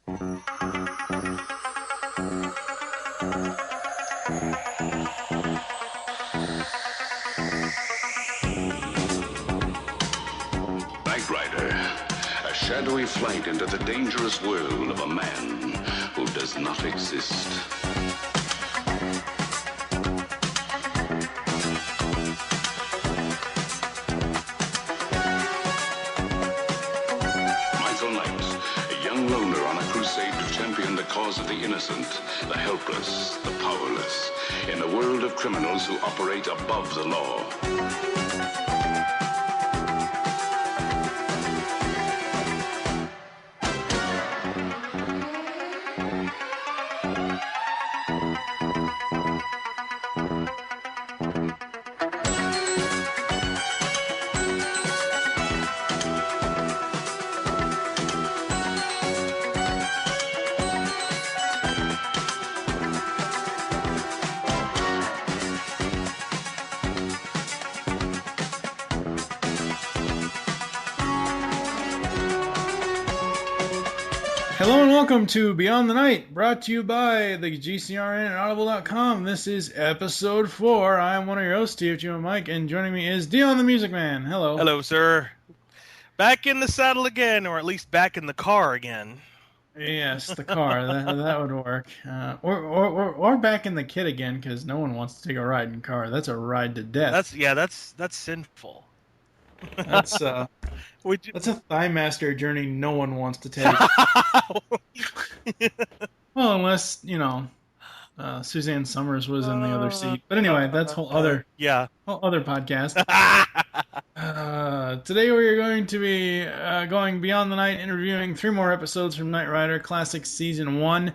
Knight Rider, a shadowy flight into the dangerous world of a man who does not exist. Michael Knight, a young loner on a crusade to champion the cause of the innocent, the helpless, the powerless, in a world of criminals who operate above the law. Hello and welcome to Beyond the Night, brought to you by the GCRN and Audible.com. This is episode 4. I'm one of your hosts, Steve, Jim, and Mike, and joining me is Dion the Music Man. Hello. Hello, sir. Back in the saddle again, or at least back in the car again. Yes, the car. that would work. Or back in the kit again, because no one wants to take a ride in a car. That's a ride to death. That's sinful. That's a Thigh Master journey no one wants to take. Well, unless, Suzanne Summers was in the other seat. But anyway, that's whole other podcast. Today we are going to be going beyond the night, interviewing 3 more episodes from Knight Rider Classic Season 1.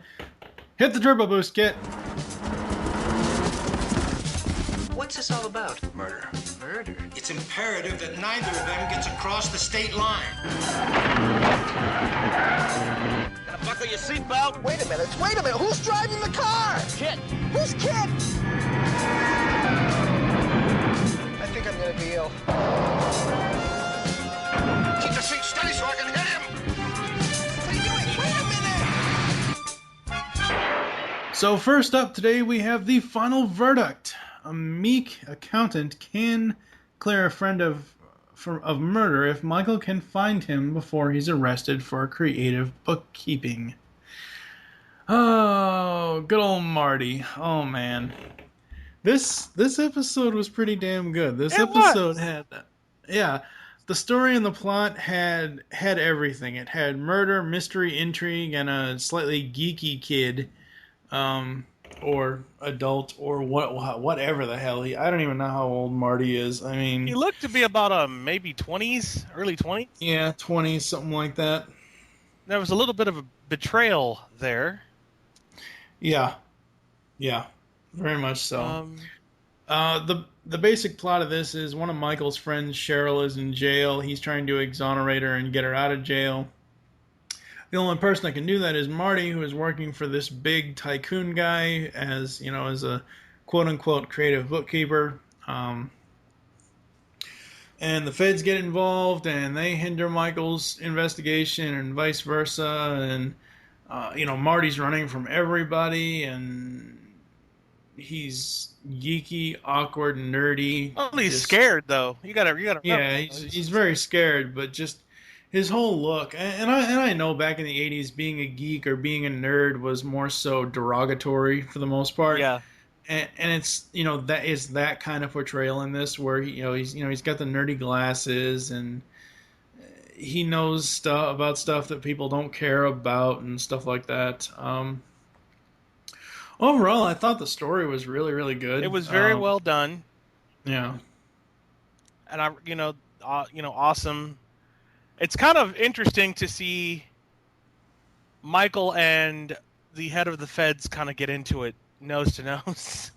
Hit the turbo boost, Kit. What's this all about? Murder. Murder? It's imperative that neither of them gets across the state line. Gotta buckle your seatbelt. Wait a minute. Who's driving the car? Kit. Who's Kit? I think I'm gonna be ill. Keep the seat steady so I can hit him. What are you doing? Wait a minute! So first up today we have the final verdict. A meek accountant can clear a friend of murder if Michael can find him before he's arrested for creative bookkeeping. Oh, good old Marty. Oh man, this episode was pretty damn good. This episode had, the story and the plot had everything. It had murder, mystery, intrigue, and a slightly geeky kid. Or adult, or whatever the hell I don't even know how old Marty is. I mean, He looked to be about maybe 20s, early 20s. Yeah, 20s, something like that. There was a little bit of a betrayal there. Yeah, very much so. The basic plot of this is one of Michael's friends, Cheryl, is in jail. He's trying to exonerate her and get her out of jail. The only person that can do that is Marty, who is working for this big tycoon guy as a quote-unquote creative bookkeeper. And the feds get involved, and they hinder Michael's investigation, and vice versa. And, Marty's running from everybody, and he's geeky, awkward, nerdy. Well, he's scared, though. You gotta. Yeah, he's very scared, but just his whole look, and I know back in the 80s, being a geek or being a nerd was more so derogatory for the most part. Yeah. And it's, that is that kind of portrayal in this, where he's got the nerdy glasses, and he knows stuff about stuff that people don't care about and stuff like that. Overall, I thought the story was really, really good. It was very well done. Yeah. And awesome. It's kind of interesting to see Michael and the head of the feds kind of get into it nose to nose.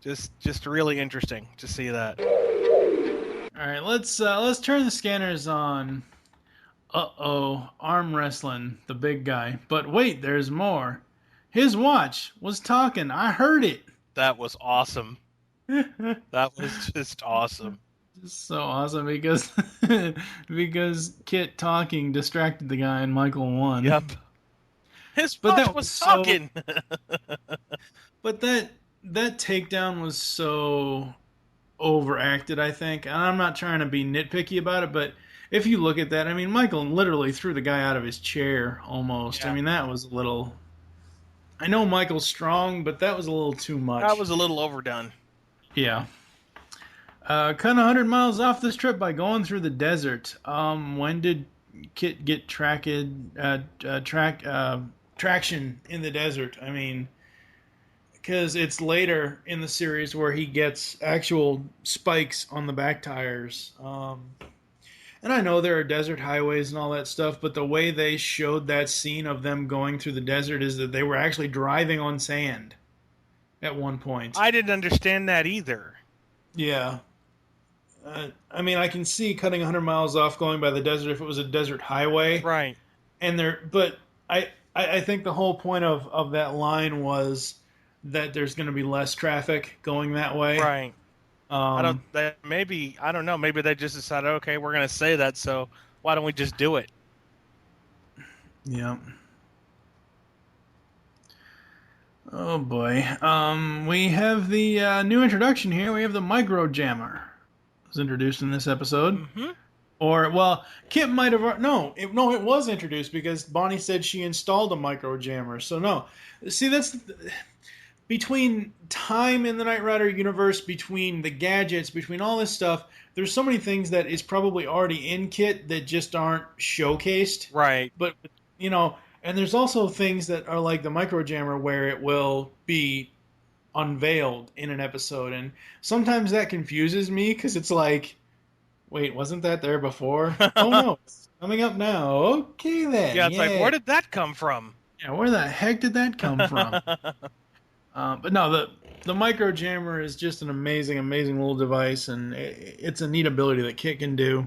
Just really interesting to see that. All right, let's turn the scanners on. Arm wrestling, the big guy. But wait, there's more. His watch was talking. I heard it. That was awesome. That was just awesome. So awesome because because Kit talking distracted the guy and Michael won. Yep. His But watch that was was so- talking. But that takedown was so overacted, I think. And I'm not trying to be nitpicky about it, but if you look at that, I mean, Michael literally threw the guy out of his chair almost. Yeah. I mean, that was a little. I know Michael's strong, but that was a little too much. That was a little overdone. Yeah. Cut 100 miles off this trip by going through the desert. When did Kit get traction in the desert? I mean, because it's later in the series where he gets actual spikes on the back tires. And I know there are desert highways and all that stuff, but the way they showed that scene of them going through the desert is that they were actually driving on sand at one point. I didn't understand that either. Yeah. I mean, I can see cutting 100 miles off going by the desert if it was a desert highway. Right. But I think the whole point of that line was that there's going to be less traffic going that way. Right. I don't know. Maybe they just decided, okay, we're going to say that, so why don't we just do it? Yeah. Oh boy. We have the new introduction here. We have the Micro Jammer. It was introduced in this episode. Mm-hmm. Or, well, Kit might have... it was introduced because Bonnie said she installed a Micro Jammer. So, no. See, that's... Between time in the Knight Rider universe, between the gadgets, between all this stuff, there's so many things that is probably already in Kit that just aren't showcased. Right. But, and there's also things that are like the Micro Jammer where it will be unveiled in an episode. And sometimes that confuses me because it's like, wait, wasn't that there before? Oh, no, it's coming up now. Okay, then. Yeah, it's like, where did that come from? Yeah, where the heck did that come from? But no, the Micro Jammer is just an amazing, amazing little device, and it's a neat ability that Kit can do.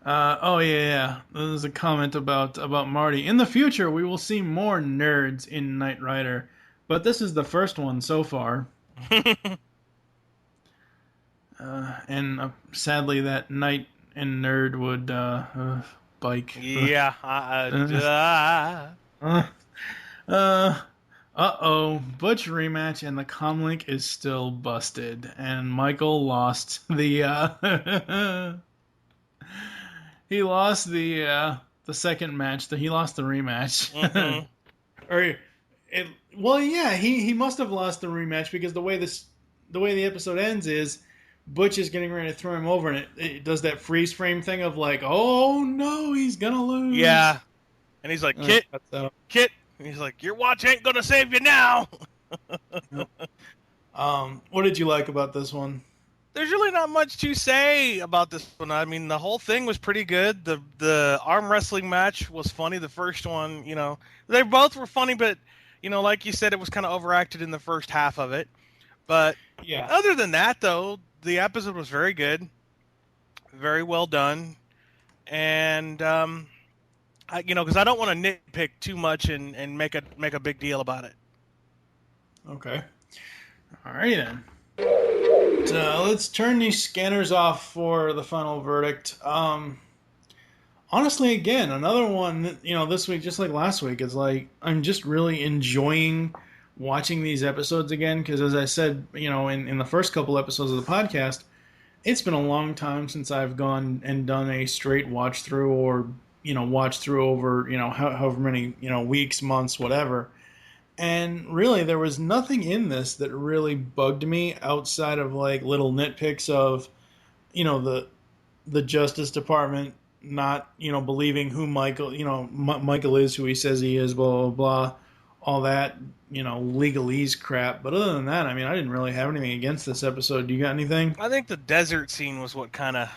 There's a comment about Marty. In the future, we will see more nerds in Knight Rider, but this is the first one so far. And sadly, that Knight and Nerd would bike. Yeah. Butch rematch and the comlink is still busted, and Michael lost the he lost the second match. He lost the rematch. Mm-hmm. He must have lost the rematch because the way the episode ends is Butch is getting ready to throw him over, and it does that freeze frame thing of like, oh no, he's gonna lose. Yeah. And he's like, Kit. And he's like, your watch ain't gonna save you now. What did you like about this one? There's really not much to say about this one. I mean, the whole thing was pretty good. The arm wrestling match was funny. The first one, they both were funny, but like you said, it was kind of overacted in the first half of it. But yeah, other than that, though, the episode was very good, very well done, and because I don't want to nitpick too much and make a big deal about it. Okay. All right then. Let's turn these scanners off for the final verdict. Honestly, again, another one, this week, just like last week, is like, I'm just really enjoying watching these episodes again, because as I said, in the first couple episodes of the podcast, it's been a long time since I've gone and done a straight watch through or, watch through over, however many, weeks, months, whatever. And really, there was nothing in this that really bugged me outside of like little nitpicks of, the Justice Department not, believing who Michael, Michael is, who he says he is, blah, blah, blah, all that, legalese crap. But other than that, I mean, I didn't really have anything against this episode. Do you got anything? I think the desert scene was what kind of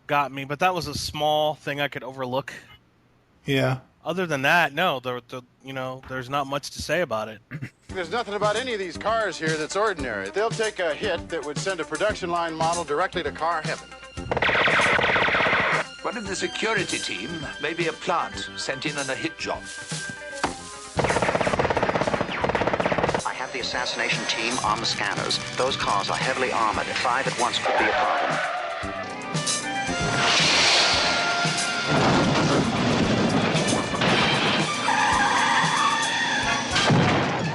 got me, but that was a small thing I could overlook. Yeah. Other than that, no, there's not much to say about it. There's nothing about any of these cars here that's ordinary. They'll take a hit that would send a production line model directly to car heaven. One of the security team, maybe a plant, sent in on a hit job. I have the assassination team on the scanners. Those cars are heavily armored. 5 at once could be a problem.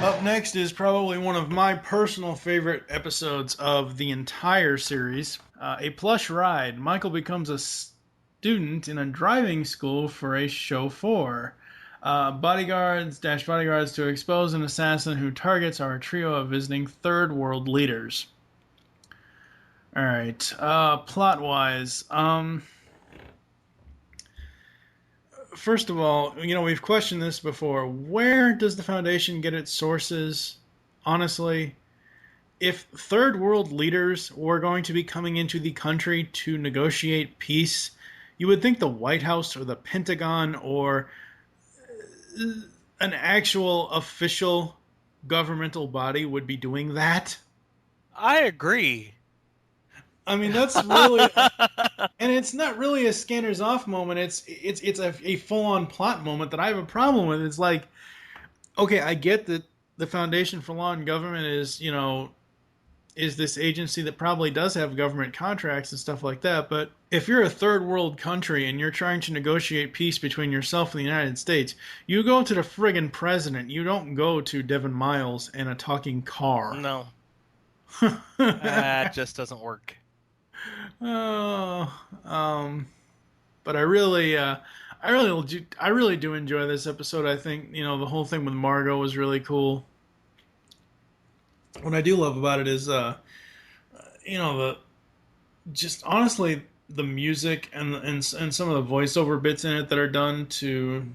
Up next is probably one of my personal favorite episodes of the entire series. A Plush Ride. Michael becomes a student in a driving school for a chauffeur. Bodyguards to expose an assassin who targets our trio of visiting third world leaders. Alright, plot-wise, first of all, we've questioned this before. Where does the Foundation get its sources? Honestly, if third world leaders were going to be coming into the country to negotiate peace, you would think the White House or the Pentagon or an actual official governmental body would be doing that. I agree. I mean, that's really, and it's not really a scanners off moment. It's a full on plot moment that I have a problem with. It's like, okay, I get that the Foundation for Law and Government is this agency that probably does have government contracts and stuff like that. But if you're a third world country and you're trying to negotiate peace between yourself and the United States, you go to the friggin' president. You don't go to Devin Miles in a talking car. No. That just doesn't work. But I really do enjoy this episode. I think the whole thing with Margot was really cool. What I do love about it is honestly the music and some of the voiceover bits in it that are done to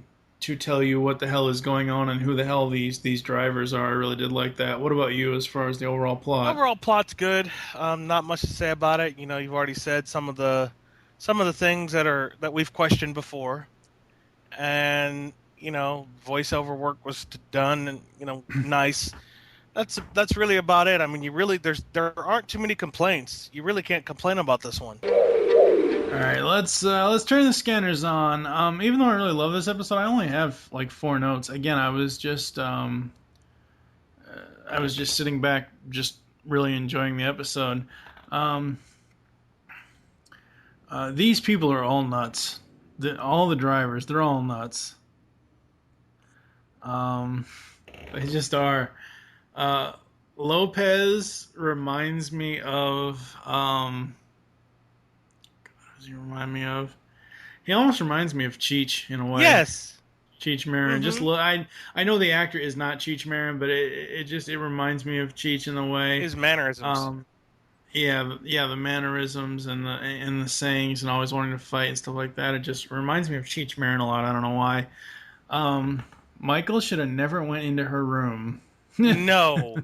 tell you what the hell is going on and who the hell these drivers are. I really did like that. What about you as far as the overall plot? Overall plot's good. Not much to say about it. You've already said some of the things that we've questioned before, and voiceover work was done and nice. That's really about it. I mean, there aren't too many complaints. You really can't complain about this one. All right, let's turn the scanners on. Even though I really love this episode, I only have like 4 notes. Again, I was just sitting back, just really enjoying the episode. These people are all nuts. All the drivers, they're all nuts. They just are. Lopez reminds me of he almost reminds me of Cheech in a way. Yes. Cheech Marin. Mm-hmm. I know the actor is not Cheech Marin, but it reminds me of Cheech in a way. His mannerisms. The mannerisms and the sayings and always wanting to fight and stuff like that. It just reminds me of Cheech Marin a lot. I don't know why. Michael should have never went into her room. No.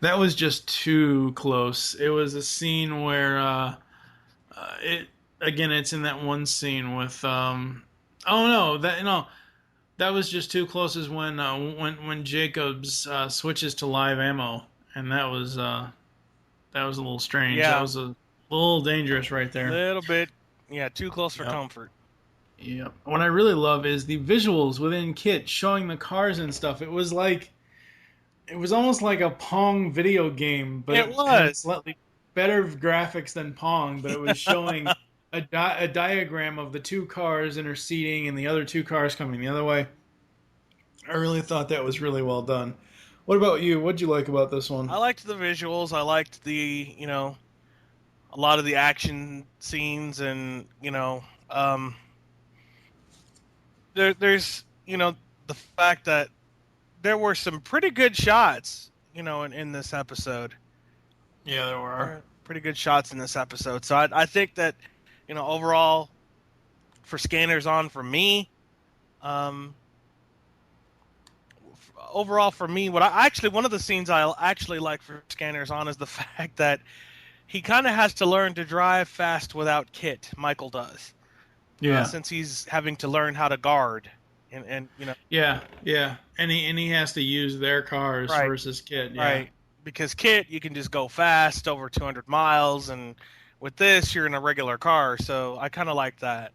That was just too close. It was a scene where it's in that one scene with that was just too close as when Jacobs switches to live ammo, and that was a little strange. Yeah. That was a little dangerous right there. A little bit. Yeah, too close for comfort. Yeah. What I really love is the visuals within Kit showing the cars and stuff. It was almost like a Pong video game, but it had slightly better graphics than Pong, but it was showing a diagram of the 2 cars interceding and the other 2 cars coming the other way. I really thought that was really well done. What about you? What'd you like about this one? I liked the visuals. I liked the, a lot of the action scenes, and, there's, the fact that there were some pretty good shots, in this episode. Yeah, there were. Pretty good shots in this episode. So I think that, overall, for Scanners On, for me, overall for me, one of the scenes I actually like for Scanners On is the fact that he kind of has to learn to drive fast without Kit. Michael does. Yeah. Since he's having to learn how to guard. And Yeah. And he has to use their cars versus Kit. Yeah. Right. Because Kit, you can just go fast over 200 miles, and with this, you're in a regular car. So I kind of like that.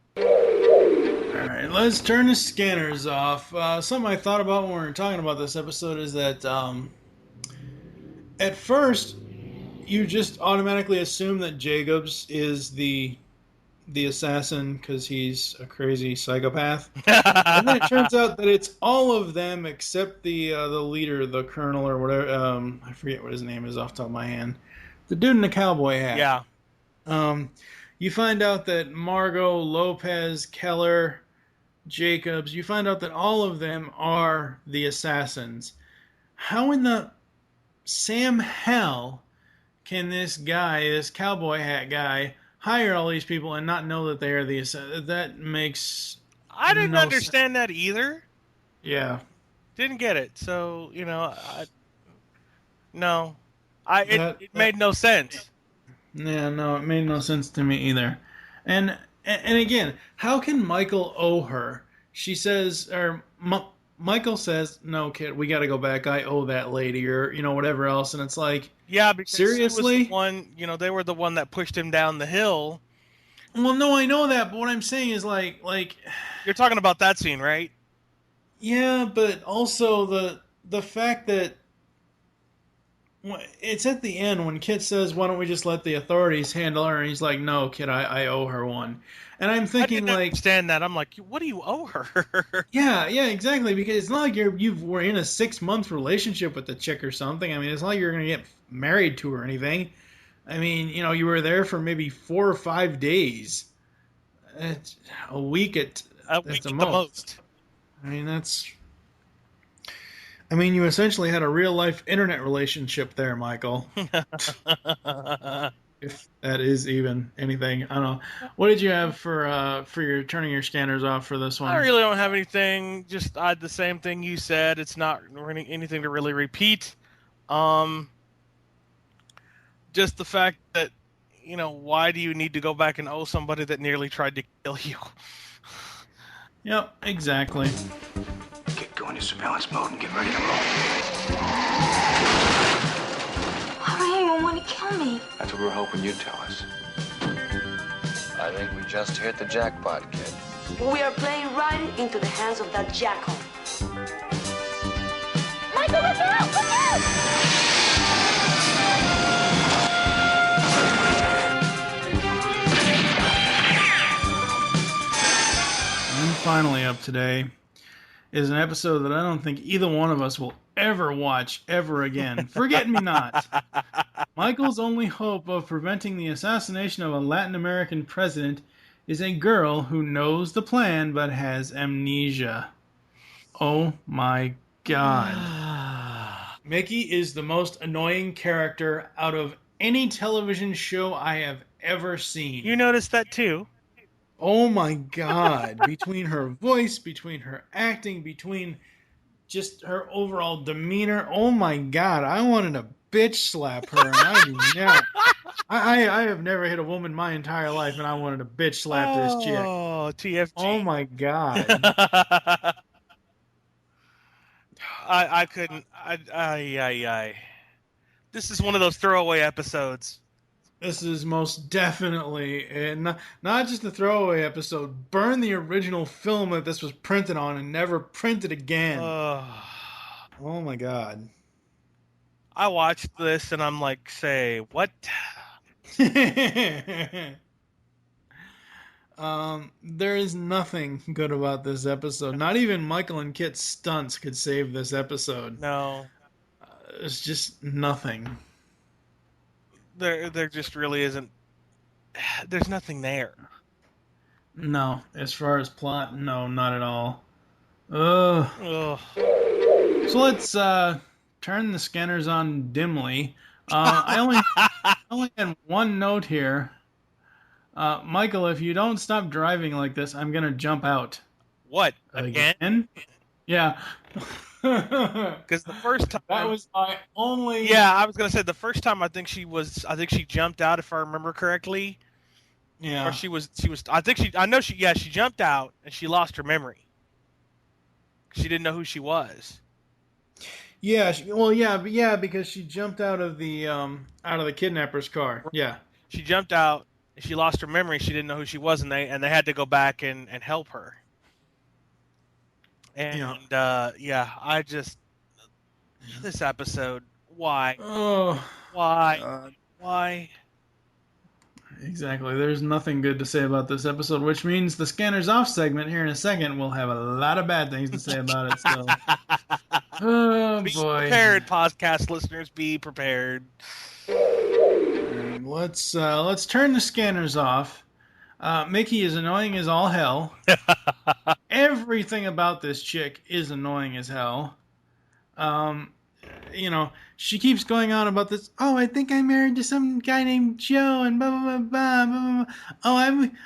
Alright, let's turn the scanners off. Something I thought about when we were talking about this episode is that at first you just automatically assume that Jacobs is the assassin because he's a crazy psychopath. And then it turns out that it's all of them except the leader, the colonel or whatever. I forget what his name is off the top of my hand. The dude in the cowboy hat. Yeah. You find out that Margot, Lopez, Keller, Jacobs, you find out that all of them are the assassins. How in the Sam hell can this guy, this cowboy hat guy, hire all these people and not know that they are the assassins? That makes I didn't no understand that either. Yeah. Didn't get it. So, you know, it made no sense. Yeah, no, it made no sense to me either. And again, how can Michael owe her? She says, or Michael says, "No, kid, we got to go back. I owe that lady," or whatever else. And it's like, yeah, because seriously, she was the one, they were the one that pushed him down the hill. Well, no, I know that, but what I'm saying is like you're talking about that scene, right? Yeah, but also the fact that it's at the end when Kit says, "Why don't we just let the authorities handle her?" And he's like, "No, kid, I owe her one." And I'm thinking, I didn't understand that. I'm like, what do you owe her? Yeah, exactly. Because it's not like you were in a 6-month relationship with the chick or something. I mean, it's not like you're going to get married to her or anything. I mean, you were there for maybe 4 or 5 days. It's a week at the most. I mean, you essentially had a real-life internet relationship there, Michael. If that is even anything. I don't know. What did you have for your turning your scanners off for this one? I really don't have anything. Just the same thing you said. It's not anything to really repeat. Just the fact that, why do you need to go back and owe somebody that nearly tried to kill you? Yep, exactly. Go into surveillance mode and get ready to roll. Why would anyone want to kill me? That's what we were hoping you'd tell us. I think we just hit the jackpot, kid. We are playing right into the hands of that jackhole. Michael, look out! Look out! And finally up today is an episode that I don't think either one of us will ever watch ever again. Forget Me Not. Michael's only hope of preventing the assassination of a Latin American president is a girl who knows the plan but has amnesia. Oh my God. Mickey is the most annoying character out of any television show I have ever seen. You noticed that too. Oh my God. Between her voice, between her acting, between just her overall demeanor. Oh my God. I wanted to bitch slap her. And I do not. I have never hit a woman my entire life, and I wanted to bitch slap this chick. Oh, TFG. Oh my God. I couldn't. This is one of those throwaway episodes. This is most definitely, and not just a throwaway episode. Burn the original film that this was printed on and never print it again. Oh my God. I watched this and I'm like, say, what? There is nothing good about this episode. Not even Michael and Kit's stunts could save this episode. No. It's just nothing. There just really isn't. There's nothing there. No, as far as plot, no, not at all. Ugh. So let's turn the scanners on dimly. I only had one note here. Michael, if you don't stop driving like this, I'm gonna jump out. What? Again? Yeah. Because the first time that was my only. Yeah, I was gonna say the first time I think she jumped out, if I remember correctly. Yeah. Or she was. She jumped out and she lost her memory. She didn't know who she was. Yeah. Because she jumped out of the kidnapper's car. Yeah. She jumped out and she lost her memory. She didn't know who she was, and they had to go back and help her. And I just this episode. Why? Oh, Why? Exactly. There's nothing good to say about this episode, which means the Scanners Off segment here in a second will have a lot of bad things to say about it. So, oh be boy, prepared, podcast listeners. Be prepared. Let's turn the Scanners off. Mickey is annoying as all hell. Everything about this chick is annoying as hell. She keeps going on about this. Oh, I think I'm married to some guy named Joe, and blah blah blah blah blah. Blah. Oh,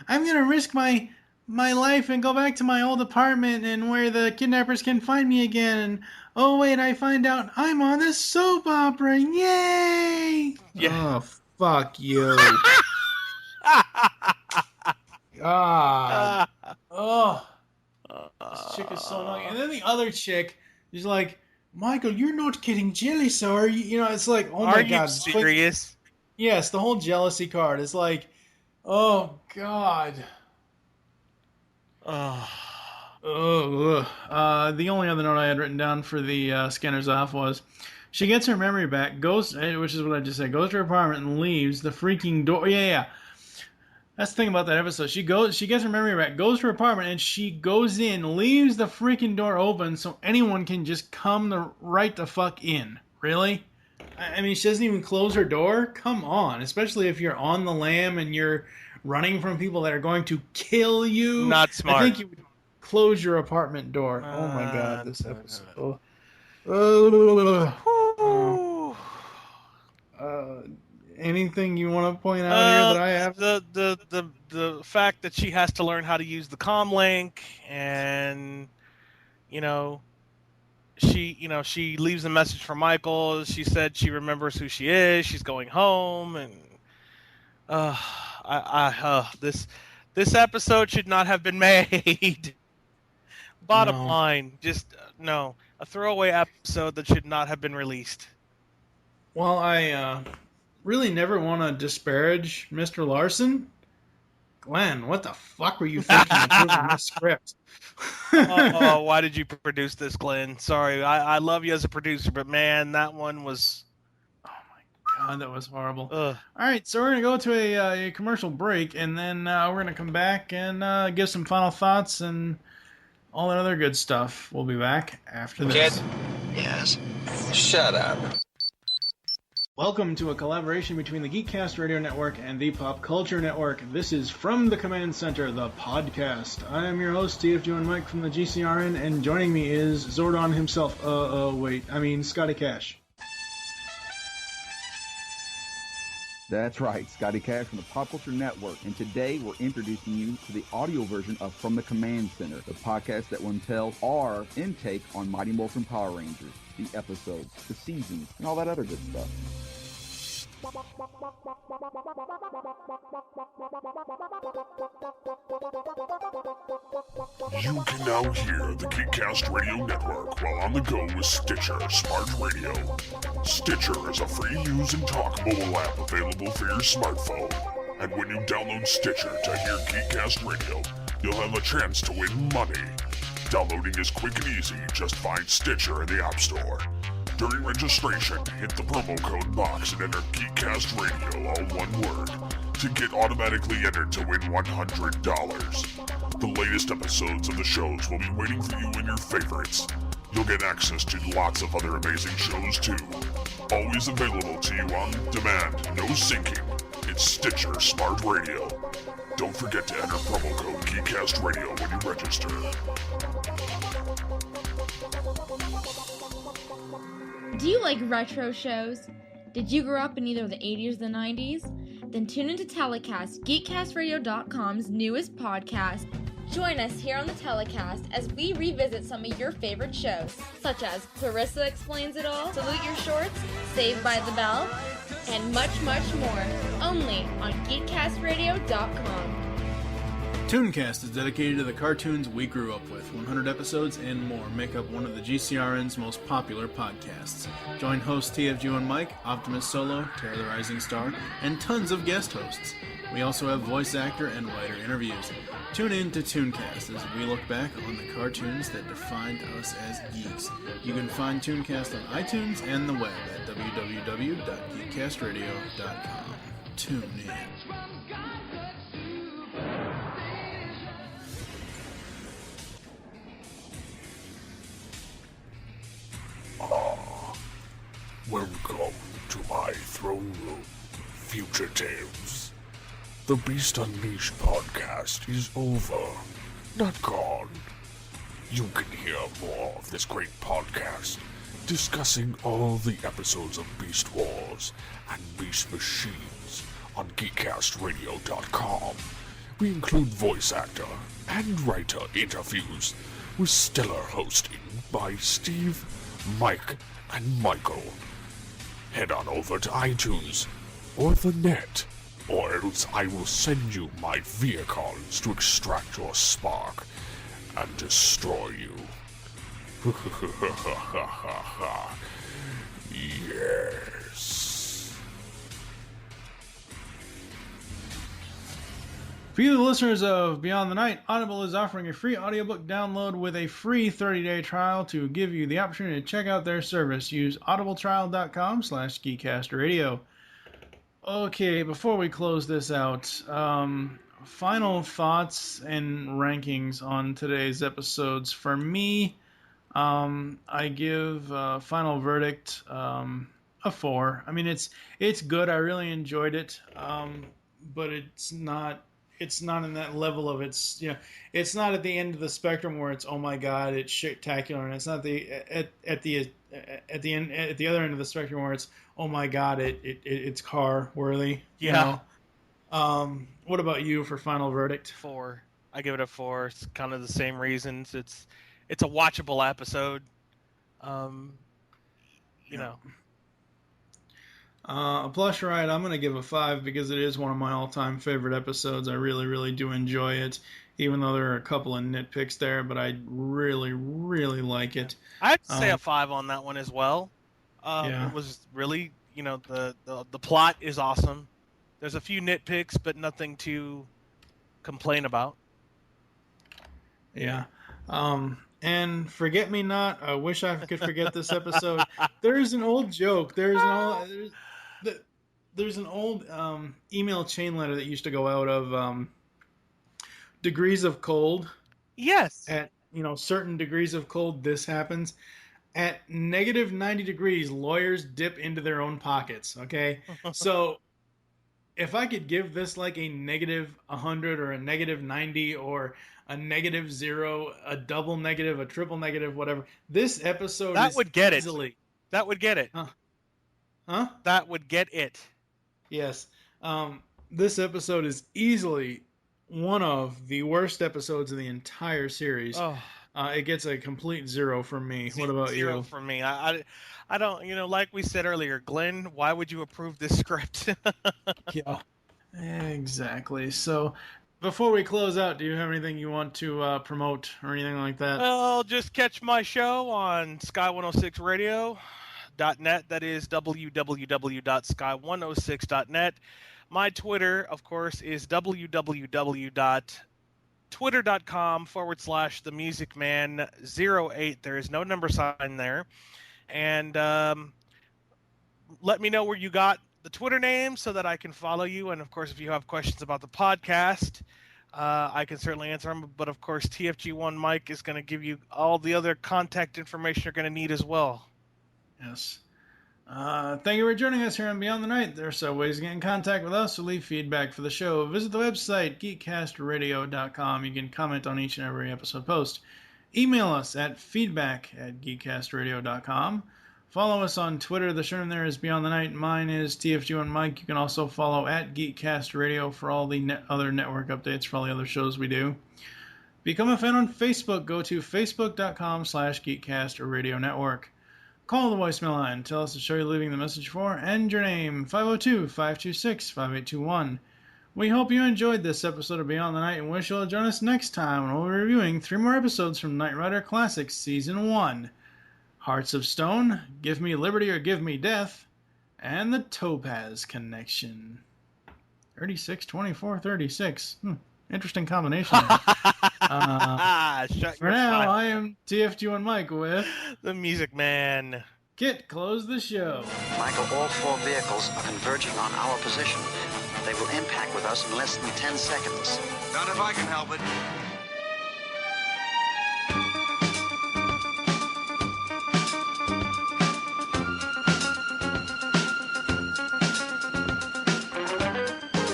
I'm gonna risk my life and go back to my old apartment and where the kidnappers can find me again. And oh wait, I find out I'm on this soap opera. Yay! Yeah. Oh, fuck you. God. Oh. This chick is so annoying. And then the other chick is like, Michael, you're not getting jealous, are you? You know, it's like, oh my God. Are you serious? Yes, the whole jealousy card. It's like, oh God. Oh. The only other note I had written down for the Scanners Off was, she gets her memory back, goes, which is what I just said, goes to her apartment and leaves the freaking door. Yeah. That's the thing about that episode. She gets her memory back, goes to her apartment, and she goes in, leaves the freaking door open so anyone can just come right the fuck in. Really? I mean, she doesn't even close her door? Come on. Especially if you're on the lam and you're running from people that are going to kill you. Not smart. I think you would close your apartment door. Oh my God, this episode. Anything you want to point out here that I have? The fact that she has to learn how to use the comm link, and she leaves a message for Michael. She said she remembers who she is. She's going home, and this episode should not have been made. Bottom line, just no, a throwaway episode that should not have been released. Well, I really never want to disparage Mr. Larson. Glenn, what the fuck were you thinking approving this script? Why did you produce this, Glenn? Sorry, I love you as a producer, but man, that one was... Oh my God, that was horrible. All right, so we're going to go to a commercial break, and then we're going to come back and give some final thoughts and all that other good stuff. We'll be back after this. Kid? Yes? Shut up. Welcome to a collaboration between the Geekcast Radio Network and the Pop Culture Network. This is From the Command Center, the podcast. I am your host, TFG and Mike from the GCRN, and joining me is Zordon himself. Scotty Cash. That's right, Scotty Cash from the Pop Culture Network, and today we're introducing you to the audio version of From the Command Center, the podcast that will entail our intake on Mighty Morphin Power Rangers, the episodes, the seasons, and all that other good stuff. You can now hear the Geekcast Radio Network while on the go with Stitcher Smart Radio. Stitcher is a free-use and talk mobile app available for your smartphone. And when you download Stitcher to hear Geekcast Radio, you'll have a chance to win money. Downloading is quick and easy. Just find Stitcher in the App Store. During registration, hit the promo code BOX and enter Geekcast Radio, all one word, to get automatically entered to win $100. The latest episodes of the shows will be waiting for you in your favorites. You'll get access to lots of other amazing shows too. Always available to you on demand, no syncing. It's Stitcher Smart Radio. Don't forget to enter promo code Geekcast Radio when you register. Do you like retro shows? Did you grow up in either the 80s or the 90s? Then tune into Telecast, GeekCastRadio.com's newest podcast. Join us here on the Telecast as we revisit some of your favorite shows, such as Clarissa Explains It All, Salute Your Shorts, Saved by the Bell, and much, much more, only on GeekCastRadio.com. Tooncast is dedicated to the cartoons we grew up with. 100 episodes and more make up one of the GCRN's most popular podcasts. Join hosts TFG and Mike, Optimus Solo, Terror the Rising Star, and tons of guest hosts. We also have voice actor and writer interviews. Tune in to Tooncast as we look back on the cartoons that defined us as geeks. You can find Tooncast on iTunes and the web at www.geekcastradio.com. Tune in. Welcome to my throne room, fugitives. The Beast Unleashed podcast is over, not gone. You can hear more of this great podcast, discussing all the episodes of Beast Wars and Beast Machines on GeekCastRadio.com. We include voice actor and writer interviews with stellar hosting by Steve, Mike, and Michael. Head on over to iTunes or the net, or else I will send you my vehicles to extract your spark and destroy you. Yes. For you, the listeners of Beyond the Night, Audible is offering a free audiobook download with a free 30-day trial to give you the opportunity to check out their service. Use audibletrial.com/geekcastradio. Okay, before we close this out, final thoughts and rankings on today's episodes. For me, I give Final Verdict a 4. I mean, it's good. I really enjoyed it, but it's not in that level of it's it's not at the end of the spectrum where it's, oh my god, it's spectacular, and it's not at the other end of the spectrum where it's, oh my god, it's car worthy. Yeah. What about you for Final Verdict? 4. I give it a 4. It's kind of the same reasons. It's a watchable episode. You know. A Plush Ride, I'm going to give a 5 because it is one of my all-time favorite episodes. I really, really do enjoy it, even though there are a couple of nitpicks there, but I really, really like it. I have to say a 5 on that one as well. Yeah. It was really, the plot is awesome. There's a few nitpicks, but nothing to complain about. Yeah. And Forget Me Not, I wish I could forget this episode. There's an old joke. There's an old email chain letter that used to go out of degrees of cold. Yes. At certain degrees of cold, this happens. At negative 90 degrees, lawyers dip into their own pockets. Okay, so if I could give this like a negative 100 or a negative 90 or a negative 0, a double negative, a triple negative, whatever, this episode would get easily... it. That would get it. Huh? That would get it. Yes. This episode is easily one of the worst episodes of the entire series. Oh. It gets a complete 0 from me. What about you? 0 from me. I don't, like we said earlier, Glenn, why would you approve this script? Yeah, exactly. So before we close out, do you have anything you want to promote or anything like that? Well, just catch my show on Sky106Radio.net. That is www.sky106.net. My Twitter, of course, is www.twitter.com/themusicman08. There is no number sign there. And let me know where you got the Twitter name so that I can follow you. And, of course, if you have questions about the podcast, I can certainly answer them. But, of course, TFG1 Mike is going to give you all the other contact information you're going to need as well. Yes. Thank you for joining us here on Beyond the Night. There are several ways to get in contact with us or leave feedback for the show. Visit the website, geekcastradio.com. You can comment on each and every episode post. Email us at feedback@geekcastradio.com. Follow us on Twitter. The show there is Beyond the Night. Mine is TFG1 Mike. You can also follow at Geekcast Radio for all the other network updates for all the other shows we do. Become a fan on Facebook. Go to facebook.com/geekcastradio.network. Call the voicemail line. Tell us the show you're leaving the message for and your name. 502-526-5821. We hope you enjoyed this episode of Beyond the Night and wish you'll join us next time when we'll be reviewing 3 more episodes from Knight Rider Classics Season 1. Hearts of Stone, Give Me Liberty or Give Me Death, and the Topaz Connection. 36, 24, 36. Interesting combination. Shut For now, I am TFG1 Mike with the Music Man. Kit, close the show. Michael, all 4 vehicles are converging on our position. They will impact with us in less than 10 seconds. Not if I can help it.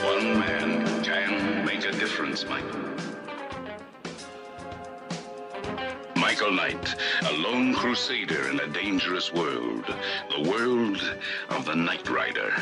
One man can make a difference, Michael. Michael Knight, a lone crusader in a dangerous world. The world of the Knight Rider.